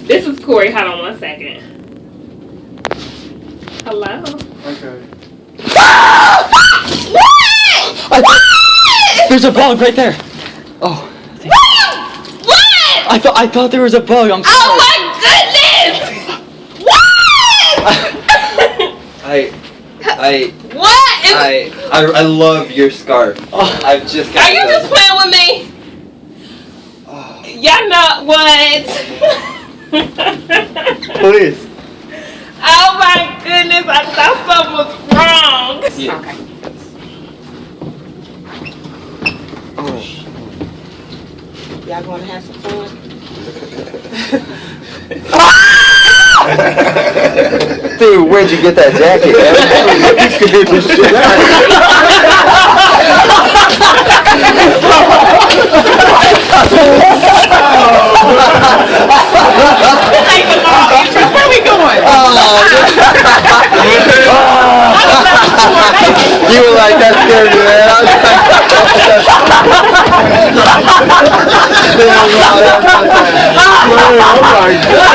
This is Corey. Hold on 1 second. Hello. Okay. What? There's a bug right there. Oh. What? I thought there was a bug. I'm sorry. Oh my goodness! What? What? I love your scarf. Oh. I've just got Are you just playing with me? Oh. Y'all know what? Please. Oh my goodness! I thought something was wrong. Yeah. Okay. Oh. Y'all gonna have some fun? Dude, where'd you get that jacket, man? You scared the shit out of Where we going? You were like, that scared me, man. I was like, oh my God.